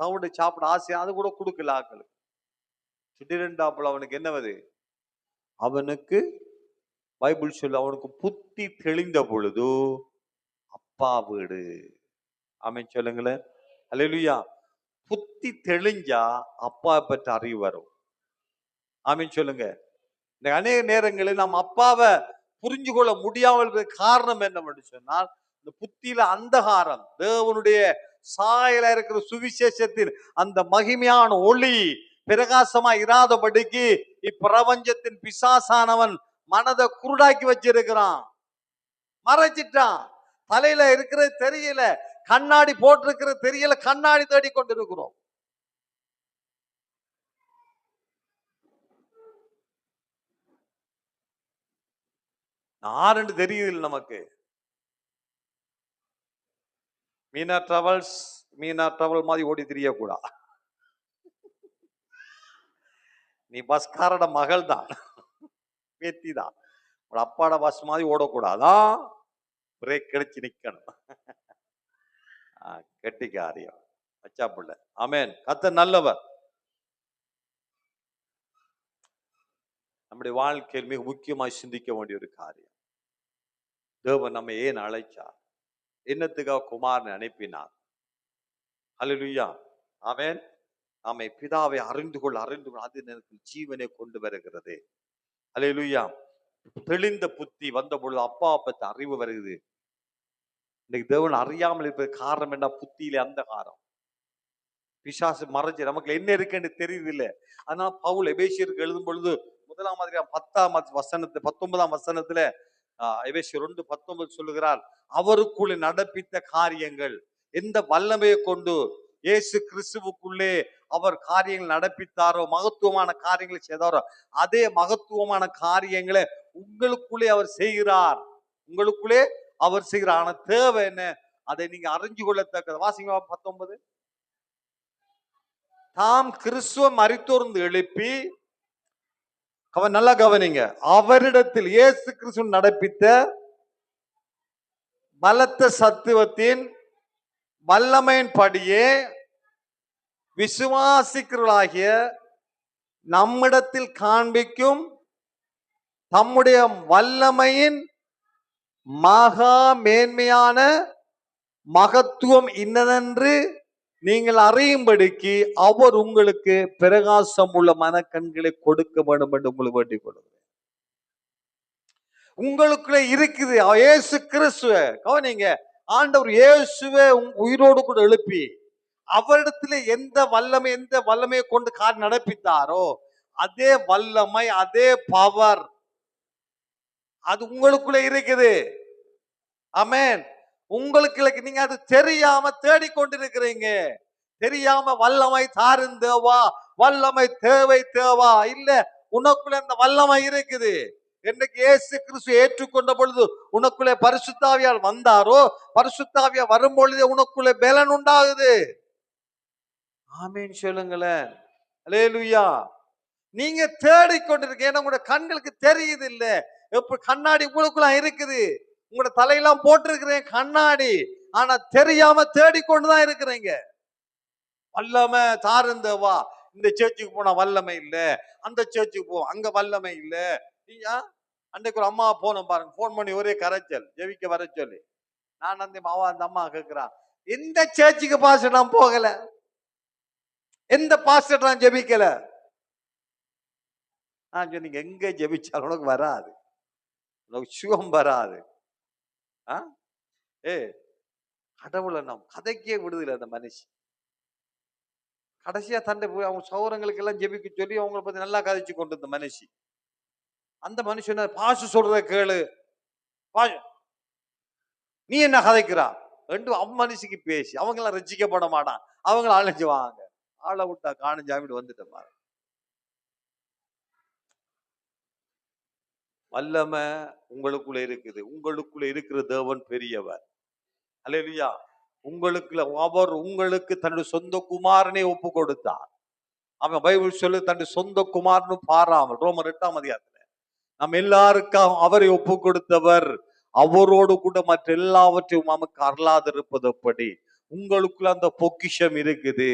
தவிடு சாப்பிட ஆசை, அது கூட கொடுக்கல ஆக்களுக்கு. திடீரென்றாப்புல அவனுக்கு என்னவது? அவனுக்கு பைபிள் சொல்லு, அவனுக்கு புத்தி தெளிந்த பொழுது அப்பா வீடு. ஆமென் சொல்லுங்களேன். அல்லேலூயா. புத்தி தெளிஞ்சா அப்பா பற்றி அறிவு வரும். ஆமென் சொல்லுங்க. இந்த அநேக நேரங்களில் நாம் அப்பாவை புரிஞ்சு கொள்ள முடியாமல் காரணம் என்னவென்று சொன்னால், இந்த புத்தியில அந்தகாரம், தேவனுடைய சாயல இருக்கிற சுவிசேஷத்தின் அந்த மகிமையான ஒளி பிரகாசமா இராதபடிக்கு இப்பிரபஞ்சத்தின் பிசாசானவன் மனதை குருடாக்கி வச்சிருக்கிறான், மறைச்சிட்டான். தலையில இருக்கிறது தெரியல, கண்ணாடி போட்டிருக்கிறது தெரியல, கண்ணாடி தேடி கொண்டிருக்கிறோம். யாருன்னு தெரியுது நமக்கு. மீனா டிராவல் மாதிரி ஓடி தெரியக்கூடா. நீ பஸ்காரோட மகள் தான், பேத்தி தான். உங்க அப்பாட பஸ் மாதிரி ஓடக்கூடாதான், பிரேக் கிடைச்சு நிக்கணும். கெட்டிக்காரியம் வச்சா புள்ள. ஆமென். கர்த்தர் நல்லவர். நம்முடைய வாழ்க்கையில் மிக முக்கியமாய் சிந்திக்க வேண்டிய ஒரு காரியம், தேவன் நம்ம ஏன் அழைச்சார், என்னத்துக்காக குமாரனை அனுப்பினார். அல்லேலூயா. ஆமென். நாம பிதாவை அறிந்து கொள்ள அது எனக்கு ஜீவனை கொண்டு வருகிறது. அல்லேலூயா. தெளிந்த புத்தி வந்த பொழுது அப்பா பத்தி அறிவு வருகிறது. இன்னைக்கு தேவன் அறியாமல் இருப்பது காரணம் என்ன? புத்தியில அந்தகாரம், பிசாசு மறைச்சு நமக்கு என்ன இருக்குன்னு தெரியுது இல்லை. அதனால பவுல் எபேசியருக்கு எழுதும் பொழுது 19ஆம் வசனத்துல எபேசியர் 2:19 சொல்லுகிறார், அவருக்குள்ளே நடப்பித்த காரியங்கள், எந்த வல்லமையை கொண்டு இயேசு கிறிஸ்துவுக்குள்ளே அவர் காரியங்கள் நடப்பித்தாரோ, மகத்துவமான காரியங்களை செய்தாரோ, அதே மகத்துவமான காரியங்களை உங்களுக்குள்ளே அவர் செய்கிறார். உங்களுக்குள்ளே அவர் செய்கிறார். ஆனா தேவை என்ன? அதை நீங்க அறிஞ்சு கொள்ளத்தக்கது. வாசிங்க 19. தாம் கிறிஸ்துவ மரித்தோர்ந்து எழுப்பி, அவன் நல்லா கவனிங்க, அவரிடத்தில் இயேசு கிறிஸ்து நடப்பித்த பலத்த சத்துவத்தின் வல்லமையின் படியே விசுவாசிக்கிறவர்களாகிய நம்மிடத்தில் காண்பிக்கும் தம்முடைய வல்லமையின் மகா மேன்மையான மகத்துவம் இன்னதென்று நீங்கள் அறியும்படிக்கு அவர் உங்களுக்கு பிரகாசம் உள்ள மனக்கண்களை கொடுக்க வேண்டும் என்று உங்களுக்கு வேண்டிக் கொள்கிறேன். உங்களுக்குள்ள இருக்குது இயேசு கிறிஸ்துவ கவனிங்க. ஆண்டவர் இயேசுவை உயிரோடு கூட எழுப்பி அவரிடத்துல எந்த வல்லமையை கொண்டு கார் நடப்பித்தாரோ, அதே வல்லமை, அதே பவர் அது உங்களுக்குள்ள இருக்குது. ஆமென். உங்களுக்கு நீங்க அது தெரியாம தேடிக்கொண்டிருக்கிறீங்க. தெரியாம வல்லமை தாரும் தேவா, வல்லமை தேவை தேவா இல்ல, உனக்குள்ள அந்த வல்லமை இருக்குது. என்னைக்கு இயேசு கிறிஸ்து ஏற்றுக்கொண்ட பொழுது உனக்குள்ளே பரிசுத்தாவியால் வந்தாரோ, பரிசுத்தாவியா வரும் பொழுது உனக்குள்ளே பலன் உண்டாகுது. ஆமென் சொல்லுங்களேன். அல்லேலூயா. நீங்க தேடிக்கொண்டிருக்க, ஏன்னா உங்களுடைய கண்களுக்கு தெரியுது இல்ல, எப்ப கண்ணாடி உங்களுக்குள்ள இருக்குது, உங்களோட தலையெல்லாம் போட்டிருக்கிறேன் கண்ணாடி, ஆனா தெரியாம தேடிக்கொண்டுதான் இருக்கிறீங்க. வல்லமை தாருந்தவா, இந்த சேர்ச்சுக்கு போனா வல்லமை இல்ல, அந்த சேர்ச்சுக்கு போ அங்க வல்லமை இல்ல. அன்றைக்கு ஒரு அம்மா போனோம் பாருங்க, போன் பண்ணி ஒரே கரைச்சல், ஜெபிக்க வர சொல்லி. நான் அந்த அம்மா கேட்கிறான், எந்த சேர்ச்சுக்கு பாஸ்டர் நான் போகல, எந்த பாஸ்டர் நான் ஜெபிக்கல. நான் சொன்னீங்க, எங்க ஜெபிச்சாலும் உனக்கு வராது, உனக்கு சுகம் வராது. கடவுளை நாம் கதைக்கே விடுதலை அந்த மனுஷன். கடைசியா தண்டை போய் அவங்க சௌரங்களுக்கு எல்லாம் ஜெபிக்க சொல்லி அவங்களை பத்தி நல்லா கதைச்சு கொண்டு இருந்த மனுஷி. அந்த மனுஷன் பாசு சொல்றத கேளு, நீ என்ன கதைக்கிறா ரெண்டு மனுஷிக்கு பேசி அவங்க எல்லாம் ரசிக்கப்பட மாட்டான். அவங்கள அழைஞ்சு வாங்க, ஆளை விட்டா காணிஞ்சாமிட்டு வந்துட்டேன் பாரு. வல்லமை உங்களுக்குள்ள இருக்குது, உங்களுக்குள்ள இருக்கிற தேவன் பெரியவர். அல்லேலூயா. உங்களுக்குள்ள அவர் உங்களுக்கு தன்னுடைய சொந்த குமாரனை ஒப்பு கொடுத்தார். அவன் பைபிள் சொல்லு, தன்னுடைய சொந்த குமாரனு பாராமல், ரோமர் 8ஆம் அதிகாரத்துல நம்ம எல்லாருக்கும் அவரை ஒப்பு கொடுத்தவர், அவரோடு கூட மற்ற எல்லாவற்றையும் நமக்கு அருளாதிருப்பது எப்படி? உங்களுக்குள்ள அந்த பொக்கிஷம் இருக்குது.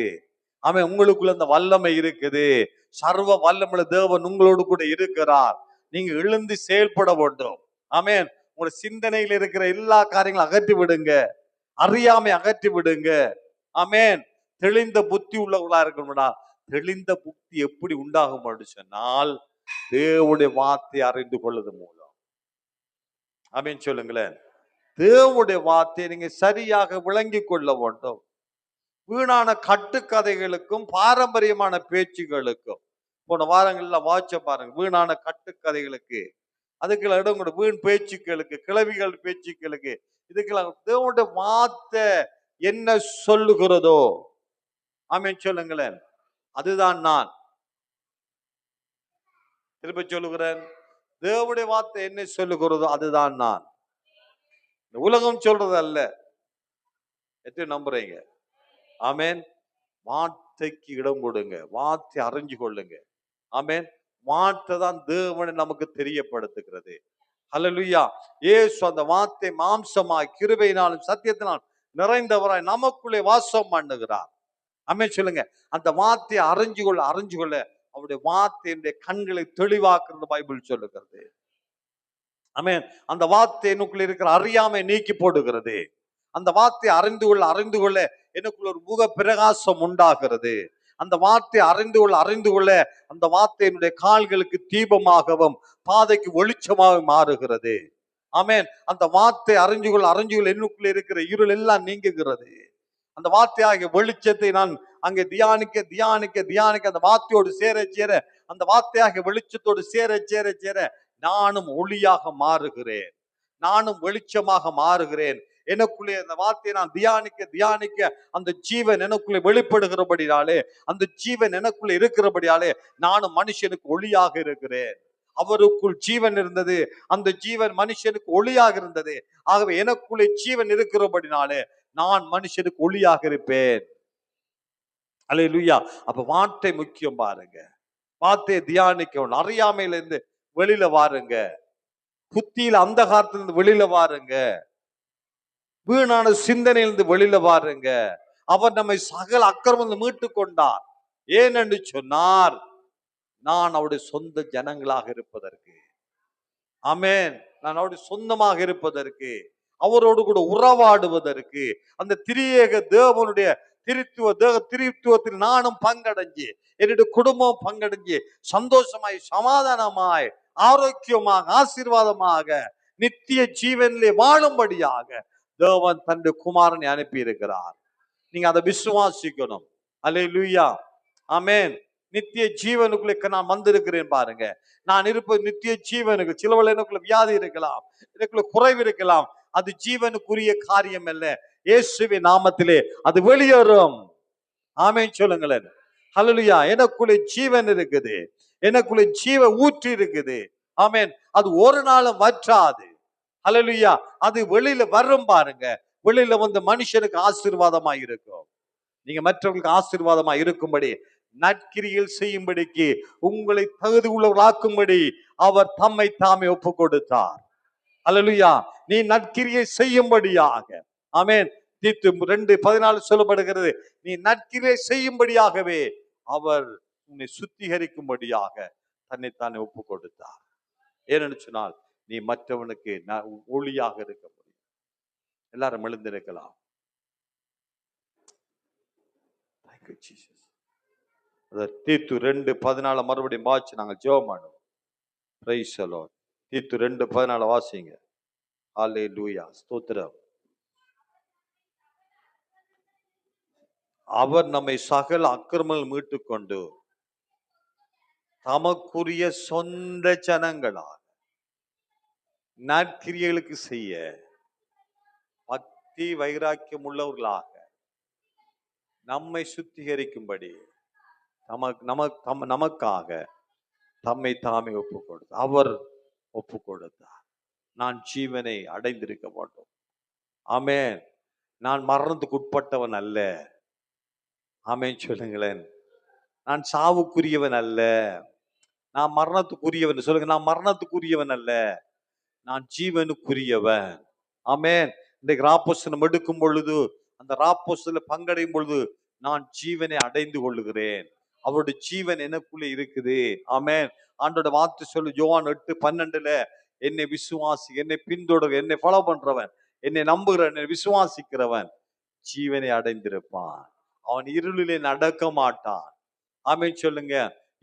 அவன் உங்களுக்குள்ள அந்த வல்லமை இருக்குது. சர்வ வல்லமுள்ள தேவன் உங்களோடு கூட இருக்கிறார். நீங்க எழுந்து செயல்பட வேண்டும். ஆமென். உங்களோட சிந்தனையில் இருக்கிற எல்லா காரியங்களும் அகற்றி விடுங்க, அறியாமை அகற்றி விடுங்க. ஆமென். தெளிந்த புத்தி உள்ளவர்களா இருக்கணும்டா. தெளிந்த புத்தி எப்படி உண்டாகும் அப்படின்னு சொன்னால், தேவனுடைய வார்த்தை அறிந்து கொள்வது மூலம். ஆமென் சொல்லுங்களேன். தேவனுடைய வார்த்தையை நீங்க சரியாக விளங்கி கொள்ள வேண்டும். வீணான கட்டுக்கதைகளுக்கும் பாரம்பரியமான பேச்சுகளுக்கும், போன வாரங்கள்ல வாட்ச பாருங்க, வீணான கட்டுக்கதைகளுக்கு, அதுக்கெல்லாம் இடம் கூட, வீண் பேச்சுக்களுக்கு, கிளவிகள் பேச்சுக்களுக்கு, இதுக்கெல்லாம் தேவனுடைய வார்த்தை என்ன சொல்லுகிறதோ, ஆமென் சொல்லுங்களேன், அதுதான் நான். திருப்ப சொல்லுகிறேன், தேவனுடைய வார்த்தை என்ன சொல்லுகிறதோ அதுதான் நான். உலகம் சொல்றது அல்ல. எத்தனை நம்புறீங்க? ஆமென். வார்த்தைக்கு இடம் கொடுங்க, வார்த்தை அறிஞ்சு கொள்ளுங்க. ஆமென். வார்த்தை தான் தேவனை நமக்கு தெரியப்படுத்துகிறது. அல்லேலூயா. இயேசு அந்த வார்த்தை மாம்சமாய் கிருபையினாலும் சத்தியத்தினாலும் நிறைந்தவராய் நமக்குள்ளே வாசம் பண்ணுகிறார். ஆமென் சொல்லுங்க. அந்த வார்த்தையை அறிஞ்சு கொள்ள அவருடைய வார்த்தையினுடைய கண்களை தெளிவாக்குறது பைபிள் சொல்லுகிறது. ஆமென். அந்த வார்த்தை எனக்குள்ள இருக்கிற அறியாமை நீக்கி போடுகிறது. அந்த வார்த்தை அறிந்து கொள்ள எனக்குள்ள ஒரு முக பிரகாசம் உண்டாகிறது. அந்த வார்த்தை அறிந்து கொள்ள அந்த வார்த்தையினுடைய கால்களுக்கு தீபமாகவும் பாதைக்கு வெளிச்சமாக மாறுகிறது. ஆமென். அந்த வார்த்தை அறிஞ்சு கொள்ள எனக்குள்ள இருக்கிற இருள் எல்லாம் நீங்குகிறது. அந்த வார்த்தையாகிய வெளிச்சத்தை நான் அங்கே தியானிக்க அந்த வார்த்தையோடு சேர அந்த வார்த்தையாகிய வெளிச்சத்தோடு சேர நானும் ஒளியாக மாறுகிறேன், நானும் வெளிச்சமாக மாறுகிறேன். எனக்குள்ளே அந்த வார்த்தையை நான் தியானிக்க அந்த ஜீவன் எனக்குள்ளே வெளிப்படுகிறபடினாலே, அந்த ஜீவன் எனக்குள்ளே இருக்கிறபடியாலே நானும் மனுஷனுக்கு ஒளியாக இருக்கிறேன். அவருக்குள் ஜீவன் இருந்தது, அந்த ஜீவன் மனுஷனுக்கு ஒளியாக இருந்தது. ஆகவே எனக்குள்ளே ஜீவன் இருக்கிறபடினாலே நான் மனுஷனுக்கு ஒளியாக இருப்பேன். அல்லேலூயா. அப்ப வார்த்தை முக்கியம் பாருங்க. வார்த்தையை தியானிக்கணும். அறியாமையில இருந்து வெளியில வாருங்க, புத்தியில அந்த காலத்திலிருந்து வெளியில வாருங்க, வீணான சிந்தனையிலிருந்து வெளியில வாருங்க. அவர் நம்மை சகல அக்கிரமம் மீட்டு கொண்டார். ஏன் என்று சொன்னார், நான் அவருடைய சொந்த ஜனங்களாக இருப்பதற்கு. ஆமென். நான் அவருடைய சொந்தமாக இருப்பதற்கு, அவரோடு கூட உறவாடுவதற்கு, அந்த திரியேக தேவனுடைய திரித்துவத்தில் நானும் பங்கடைஞ்சு, என்னுடைய குடும்பம் பங்கடைஞ்சு சந்தோஷமாய் சமாதானமாய் ஆரோக்கியமாக ஆசீர்வாதமாக நித்திய ஜீவனிலே வாழும்படியாக தேவன் தன்னுடைய குமாரனை அனுப்பி இருக்கிறார். நீங்க அதை விசுவாசிக்கணும். அல்லேலூயா. ஆமென். நித்திய ஜீவனுக்குள்ள நான் வந்திருக்கிறேன் பாருங்க. நான் இருப்பது நித்திய ஜீவனுக்கு. சிலவள் எனக்குள்ள வியாதி இருக்கலாம், எனக்குள்ள குறைவு இருக்கலாம், அது ஜீவனுக்குரிய காரியம் அல்ல. இயேசுவின் நாமத்திலே அது வெளியேறும். ஆமென் சொல்லுங்களேன். ஹல்லேலூயா. எனக்குள்ளே ஜீவன் இருக்குது, எனக்குள்ளே ஜீவ ஊற்றி இருக்குது. ஆமென். அது ஒரு நாளும் வற்றாது. ஹல்லேலூயா. அது வெளியில வரும் பாருங்க. வெளியில வந்து மனுஷனுக்கு ஆசீர்வாதமா இருக்கும். நீங்க மற்றவர்களுக்கு ஆசீர்வாதமா இருக்கும்படி, நற்கிரியில் செய்யும்படிக்கு, உங்களை தகுதி உள்ளவர்களாக்கும்படி அவர் தம்மை தாமே ஒப்பு கொடுத்தார். அல்லேலூயா. நீ நற்கிரியை செய்யும்படியாக. ஆமென். தீத்து 2:14 சொல்லப்படுகிறது, நீ நற்கிரியை செய்யும்படியாகவே அவர் உன்னை சுத்திகரிக்கும்படியாக தன்னைத்தானே ஒப்பு கொடுத்தார். ஏனென்று சொன்னால் நீ மற்றவனுக்கு ஒளியாக இருக்க முடியும். எல்லாரும் எழுந்திருக்கலாம். தீத்து 2:14 மறுபடியும் வாசி நாங்கள் ஜெபம் பண்ணுவோம். Praise the Lord. தீத்து 2:14 வாசிங்க. ஹல்லேலூயா. ஸ்தோத்திரம். அவர் நம்மை சகல அக்கிரமங்கள் மீட்டுக் கொண்டு தமக்குரிய சொந்த ஜனங்களாக நற்கிரியைகளுக்கு செய்ய பக்தி வைராக்கியம் உள்ளவர்களாக நம்மை சுத்திகரிக்கும்படி நமக்காக தம்மை தாமே ஒப்பு கொடுத்தார். அவர் ஒப்பு கொடுத்தார். நான் ஜீவனை அடைந்திருக்க மாட்டோம். ஆமென். நான் மரணத்துக்கு உட்பட்டவன் அல்ல. ஆமென் சொல்லுங்களேன். நான் சாவுக்குரியவன் அல்ல, நான் மரணத்துக்குரியவன். சொல்லுங்க, நான் மரணத்துக்குரியவன் அல்ல, நான் ஜீவனுக்குரியவன். ஆமென். இன்றைக்கு ராப்போஸ்தலம் எடுக்கும் பொழுது, அந்த ராப்போஸ்தல பங்கடையும் பொழுது நான் ஜீவனை அடைந்து கொள்ளுகிறேன். அவருடைய ஜீவன் எனக்குள்ளே இருக்குது. ஆமென். ஆண்டோட வார்த்தை சொல்லு யோவான் 8:12, என்னை விசுவாசி, என்னை பின்தொடர், என்னை ஃபாலோ பண்றவன், என்னை நம்புகிறவன், என்னை விசுவாசிக்கிறவன் ஜீவனை அடைந்திருப்பான். அவன் இருளிலே நடக்க மாட்டான். ஆமென் சொல்லுங்க.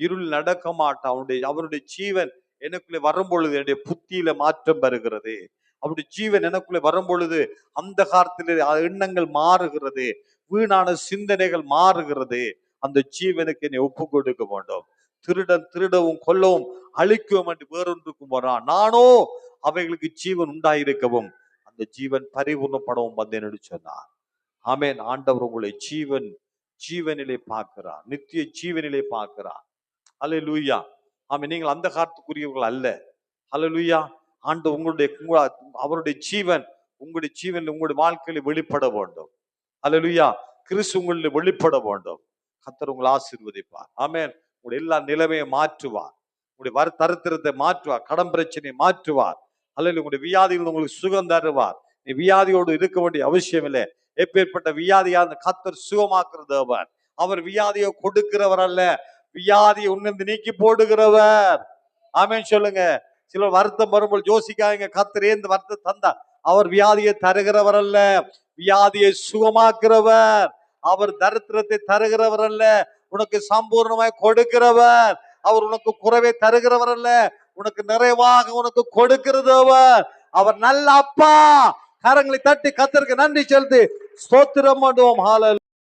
இருள் நடக்க மாட்டான். அவருடைய ஜீவன் எனக்குள்ளே வரும் பொழுது என்னுடைய புத்தியில மாற்றம் வருகிறது. அவருடைய ஜீவன் எனக்குள்ளே வரும் பொழுது அந்த காலத்திலே எண்ணங்கள் மாறுகிறது, வீணான சிந்தனைகள் மாறுகிறது. அந்த ஜீவனுக்கு என்னை ஒப்பு கொடுக்க வேண்டும். திருடன் திருடவும் கொல்லவும் அழிக்கவும் என்று வேறொன்றுக்கும் வரான், நானோ அவைகளுக்கு ஜீவன் உண்டாயிருக்கவும் அந்த ஜீவன் பரிபூர்ணப்படவும் வந்தேன் என்று சொன்னார். ஆமென். ஆண்டவர் உங்களை ஜீவனிலே பார்க்கிறார், நித்திய ஜீவனிலே பார்க்கிறார். அல்லேலூயா. ஆமென். நீங்கள் அந்த காலத்துக்குரியவர்கள் அல்ல. அல்லேலூயா. ஆண்டு அவருடைய ஜீவன் உங்களுடைய ஜீவனில் உங்களுடைய வாழ்க்கையில வெளிப்பட வேண்டும். அல்லேலூயா. கிறிஸ்து உங்களில் வெளிப்பட வேண்டும். கர்த்தர் உங்களை ஆசீர்வதிப்பார். ஆமென். உங்களுடைய எல்லா நிலைமையை மாற்றுவார். உங்களுடைய தரித்திரத்தை மாற்றுவார். கடன் பிரச்சனையை மாற்றுவார். அல்லது உங்களுடைய வியாதிகள் உங்களுக்கு சுகம் தருவார். நீ வியாதியோடு இருக்க வேண்டிய அவசியம் இல்லை. எப்பேற்பட்ட வியாதியான கர்த்தர் சுகமாக்குற தேவன். அவர் வியாதியை கொடுக்கிறவர் அல்ல, வியாதியை உன்னிருந்து நீக்கி போடுகிறவர். ஆமென் சொல்லுங்க. சிலர் வருத்தம் வரும்போது யோசிக்காங்க, கர்த்தர் ஏன் வருத்தம் தந்தார்? அவர் வியாதியை தருகிறவர் அல்ல, வியாதியை சுகமாக்குறவர். அவர் தரித்திரத்தை தருகிறவர் அல்ல, உனக்கு சம்பூர்ணமாய் கொடுக்கிறவர். அவர் உனக்கு குறைவை தருகிறவர் அல்ல, உனக்கு நிறைவாக உனக்கு கொடுக்கிறவர். அவர் நல்ல அப்பா. கரங்களை தட்டி கர்த்தருக்கு நன்றி செலுத்தி ஸ்தோத்திரம் பண்ணுவோம். ஹல்லேலூயா.